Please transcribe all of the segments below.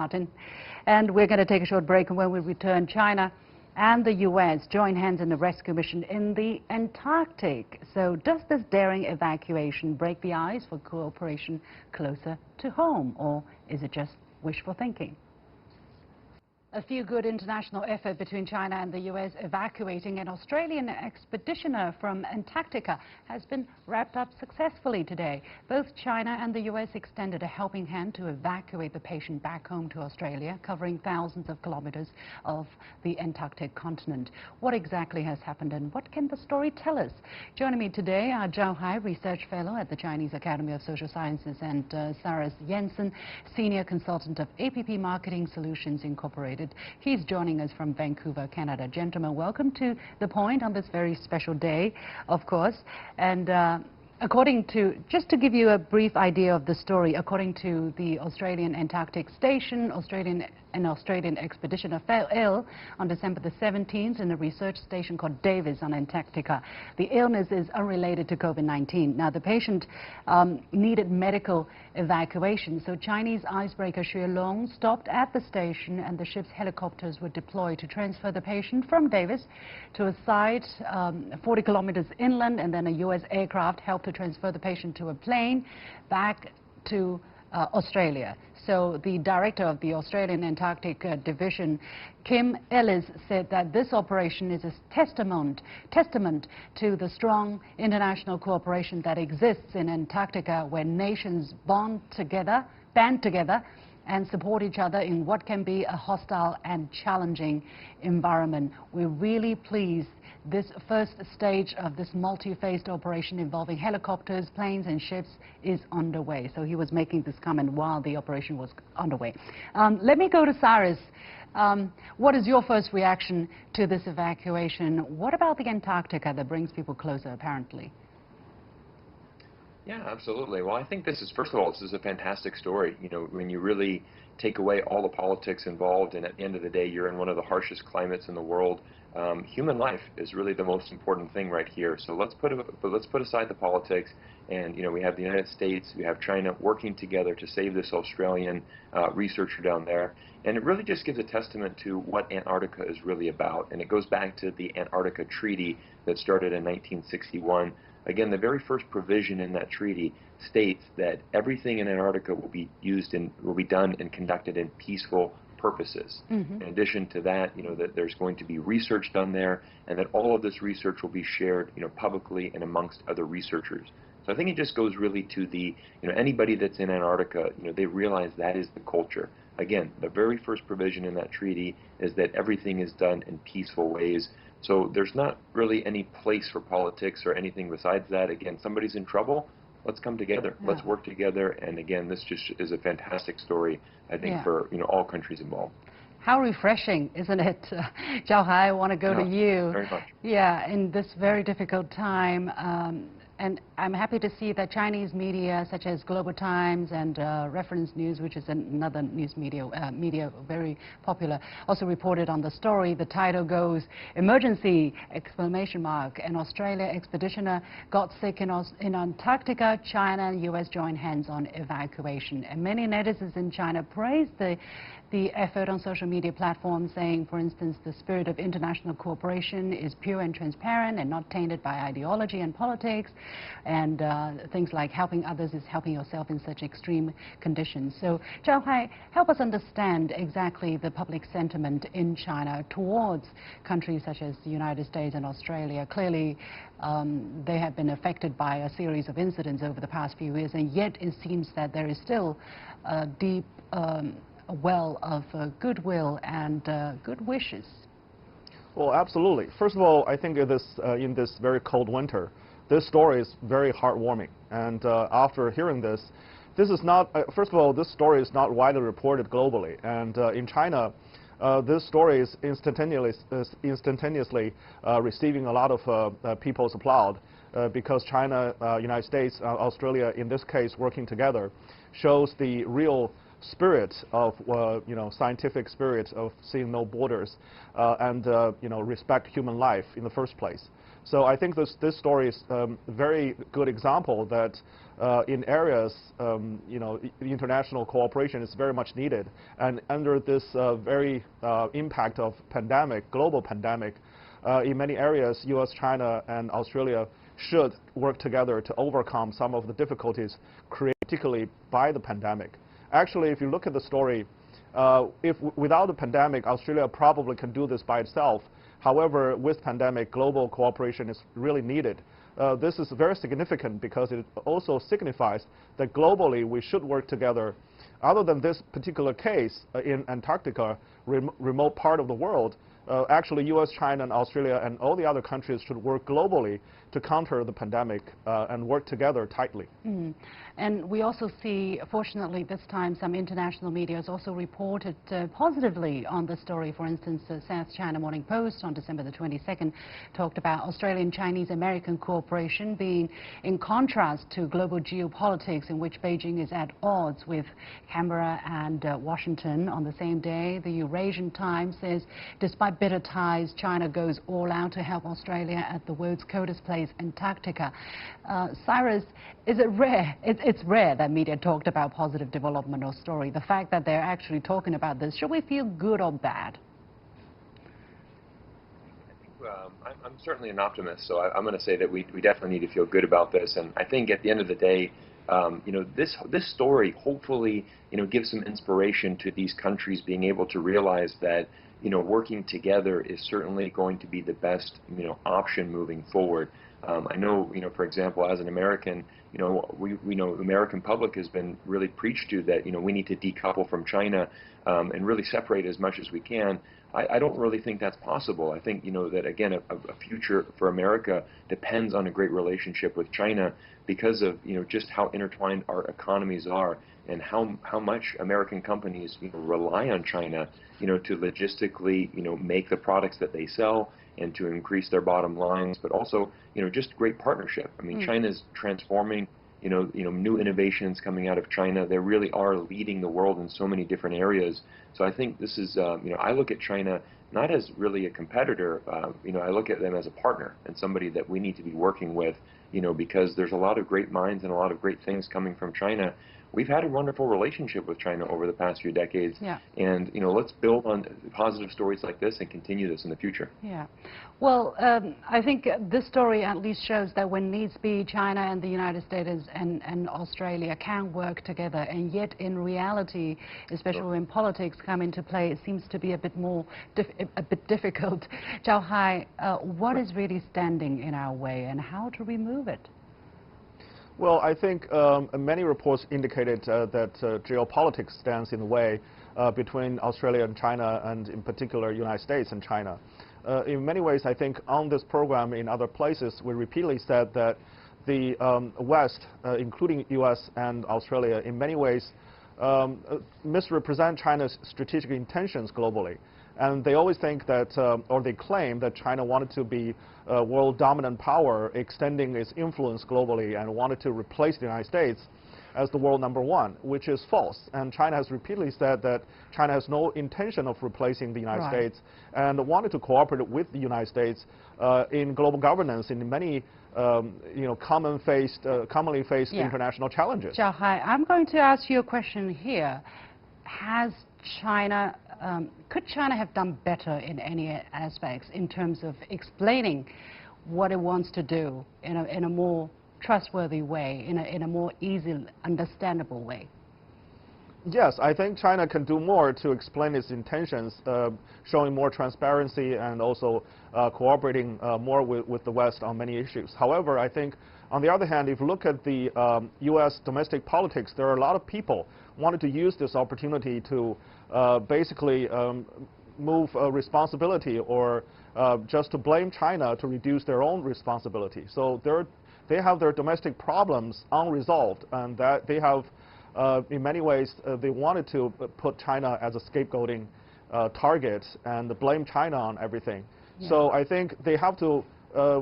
Martin. And we're going to take a short break, and when we return, China and the U.S. join hands in a rescue mission in the Antarctic. So does this daring evacuation break the ice for cooperation closer to home, or is it just wishful thinking? A feel-good international effort between China and the U.S. evacuating an Australian expeditioner from Antarctica has been wrapped up successfully today. Both China and the U.S. extended a helping hand to evacuate the patient back home to Australia, covering thousands of kilometers of the Antarctic continent. What exactly has happened, and what can the story tell us? Joining me today are ZHAO Research Fellow at the Chinese Academy of Social Sciences and CYRUS JANSSEN, Senior Consultant of APP Marketing Solutions Incorporated. He's joining us from Vancouver, Canada. Gentlemen, welcome to The Point on this very special day, of course. And according to, just to give you a brief idea of the story, according to the Australian Antarctic Station, an Australian expeditioner fell ill on December the 17th in a research station called Davis on Antarctica. The illness is unrelated to COVID-19. Now, the patient needed medical evacuation, so Chinese icebreaker Xuelong stopped at the station, and the ship's helicopters were deployed to transfer the patient from Davis to a site 40 kilometers inland, and then a U.S. aircraft helped to transfer the patient to a plane back to Australia. So the director of the Australian Antarctic Division, Kim Ellis, said that this operation is a testament to the strong international cooperation that exists in Antarctica, where nations band together and support each other in what can be a hostile and challenging environment. We're really pleased this first stage of this multi-phased operation involving helicopters, planes and ships is underway. So he was making this comment while the operation was underway. Let me go to Cyrus. What is your first reaction to this evacuation? What about the Antarctica that brings people closer, apparently? Yeah, absolutely. Well, I think this is, first of all, this is a fantastic story. You know, when you really take away all the politics involved, and at the end of the day, you're in one of the harshest climates in the world. Human life is really the most important thing right here. So let's put aside the politics, and you know, we have the United States, we have China working together to save this Australian researcher down there, and it really just gives a testament to what Antarctica is really about. And it goes back to the Antarctica Treaty that started in 1961. Again, the very first provision in that treaty states that everything in Antarctica will be done and conducted in peaceful purposes. In addition to that, you know, that there's going to be research done there, and that all of this research will be shared, you know, publicly and amongst other researchers. So I think it just goes really to the, you know, anybody that's in Antarctica, you know, they realize that is the culture. Again, the very first provision in that treaty is that everything is done in peaceful ways. So there's not really any place for politics or anything besides that. Again, somebody's in trouble, let's come together, let's work together, and again, this just is a fantastic story, I think, for, you know, all countries involved. How refreshing, isn't it? ZHAO, I want to go to you. Very much. Yeah, in this very difficult time. And I'm happy to see that Chinese media, such as Global Times and Reference News, which is another news media very popular, also reported on the story. The title goes, "Emergency!" An Australia expeditioner got sick in Antarctica. China and U.S. join hands on evacuation. And many netizens in China praised the effort on social media platforms, saying, for instance, the spirit of international cooperation is pure and transparent and not tainted by ideology and politics. And things like helping others is helping yourself in such extreme conditions. So, ZHAO, help us understand exactly the public sentiment in China towards countries such as the United States and Australia. Clearly, they have been affected by a series of incidents over the past few years, and yet it seems that there is still a deep well of goodwill and good wishes. Well, absolutely. First of all, I think in this very cold winter, this story is very heartwarming. And after hearing this is not, first of all, this story is not widely reported globally. And in China, this story is instantaneously receiving a lot of people's applaud because China, United States, Australia, in this case, working together, shows the real spirit of, scientific spirit of seeing no borders and, respect human life in the first place. So I think this story is a very good example that in areas, international cooperation is very much needed. And under this very impact of global pandemic, in many areas, U.S., China, and Australia should work together to overcome some of the difficulties created particularly by the pandemic. Actually, if you look at the story, without the pandemic, Australia probably can do this by itself. However, with pandemic, global cooperation is really needed. This is very significant because it also signifies that globally we should work together. Other than this particular case in Antarctica, remote part of the world, actually U.S., China, and Australia and all the other countries should work globally to counter the pandemic and work together tightly. Mm. And we also see, fortunately this time, some international media has also reported positively on the story. For instance, the South China Morning Post on December the 22nd talked about Australian, Chinese, American cooperation being in contrast to global geopolitics in which Beijing is at odds with Canberra and Washington. On the same day, the Eurasian Times says, despite bitter ties, China goes all out to help Australia at the world's coldest place, Antarctica. CYRUS, is it rare? It's rare that media talked about positive development or story. The fact that they're actually talking about this, should we feel good or bad? I'm certainly an optimist, so I'm going to say that we definitely need to feel good about this. And I think at the end of the day, this story hopefully gives some inspiration to these countries being able to realize that working together is certainly going to be the best option moving forward. I know, for example, as an American, we know the American public has been really preached to that we need to decouple from China and really separate as much as we can. I don't really think that's possible. I think that again a future for America depends on a great relationship with China because of just how intertwined our economies are and how much American companies rely on China to logistically make the products that they sell and to increase their bottom lines, but also just great partnership. I mean, China's transforming. New innovations coming out of China. They really are leading the world in so many different areas. So I think this is, I look at China not as really a competitor. I look at them as a partner and somebody that we need to be working with, because there's a lot of great minds and a lot of great things coming from China. We've had a wonderful relationship with China over the past few decades, and let's build on positive stories like this and continue this in the future. Yeah, well, I think this story at least shows that when needs be, China and the United States and Australia can work together, and yet in reality, especially when politics come into play, it seems to be a bit difficult. ZHAO, what is really standing in our way, and how to remove it? Well, I think many reports indicated that geopolitics stands in the way between Australia and China, and in particular United States and China. In many ways, I think on this program in other places, we repeatedly said that the West, including U.S. and Australia, in many ways misrepresent China's strategic intentions globally. And they always think that, or they claim that China wanted to be a world dominant power, extending its influence globally, and wanted to replace the United States as the world #1, which is false. And China has repeatedly said that China has no intention of replacing the United States, and wanted to cooperate with the United States in global governance in many commonly faced international challenges. ZHAO, I'm going to ask you a question here. Could China have done better in any aspects in terms of explaining what it wants to do in a more trustworthy way, in a more easily understandable way? Yes, I think China can do more to explain its intentions, showing more transparency and also cooperating more with the West on many issues. However, I think, on the other hand, if you look at the U.S. domestic politics, there are a lot of people wanted to use this opportunity to basically move responsibility or just to blame China to reduce their own responsibility. So they have their domestic problems unresolved, and that they have, in many ways, they wanted to put China as a scapegoating target and blame China on everything. Yeah. So I think they have to,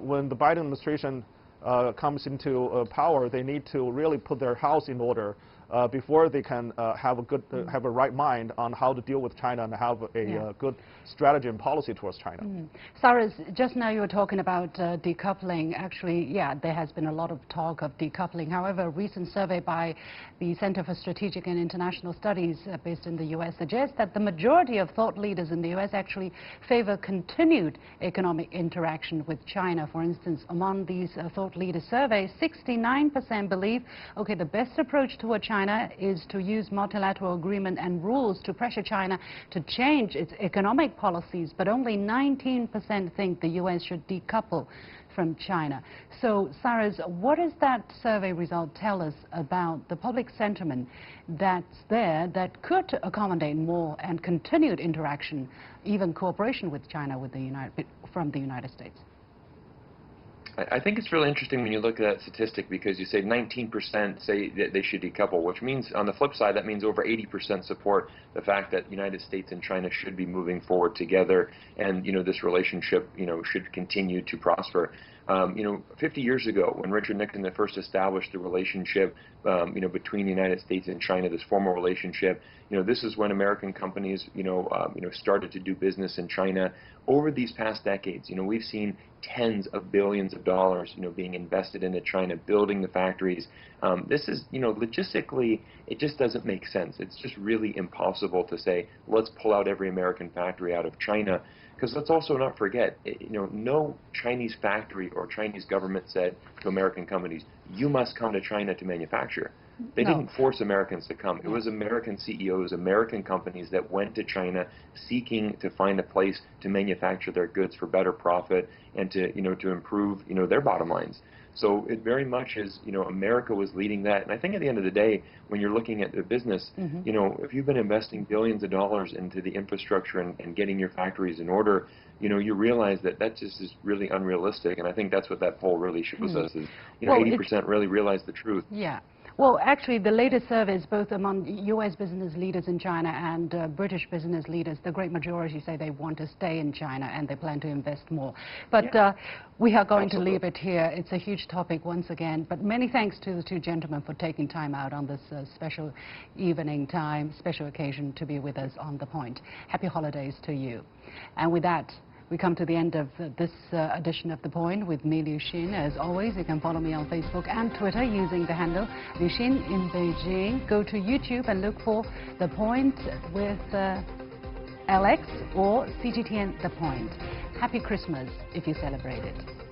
when the Biden administration comes into power, they need to really put their house in order before they can have a right mind on how to deal with China and have a good strategy and policy towards China. Cyrus, just now you were talking about decoupling. Actually, yeah, there has been a lot of talk of decoupling. However, a recent survey by the Center for Strategic and International Studies based in the U.S. suggests that the majority of thought leaders in the U.S. actually favor continued economic interaction with China. For instance, among these thought leaders surveys, 69% believe, okay, the best approach toward China is to use multilateral agreement and rules to pressure China to change its economic policies, but only 19% think the U.S. should decouple from China. So, Cyrus, what does that survey result tell us about the public sentiment that's there that could accommodate more and continued interaction, even cooperation with China from the United States? I think it's really interesting when you look at that statistic, because you say 19% say that they should decouple, which means on the flip side that means over 80% support the fact that the United States and China should be moving forward together, and this relationship should continue to prosper. 50 years ago, when Richard Nixon first established the relationship between the United States and China, this formal relationship, this is when American companies started to do business in China. Over these past decades, we've seen tens of billions of dollars being invested into China, building the factories. This is logistically, it just doesn't make sense. It's just really impossible to say, let's pull out every American factory out of China. Because let's also not forget, no Chinese factory or Chinese government said to American companies, you must come to China to manufacture. They didn't force Americans to come. It was American CEOs, American companies that went to China seeking to find a place to manufacture their goods for better profit and to improve their bottom lines. So it very much is, America was leading that. And I think at the end of the day, when you're looking at the business, if you've been investing billions of dollars into the infrastructure and getting your factories in order, you realize that just is really unrealistic. And I think that's what that poll really shows us is, 80% really realize the truth. Yeah. Well, actually, the latest surveys, both among U.S. business leaders in China and British business leaders, the great majority say they want to stay in China and they plan to invest more. But we are going to leave it here. It's a huge topic once again. But many thanks to the two gentlemen for taking time out on this special evening time, special occasion to be with us on The Point. Happy holidays to you. And with that, we come to the end of this edition of The Point with me, Liu Xin. As always, you can follow me on Facebook and Twitter using the handle Liu Xin in Beijing. Go to YouTube and look for The Point with LX or CGTN The Point. Happy Christmas if you celebrate it.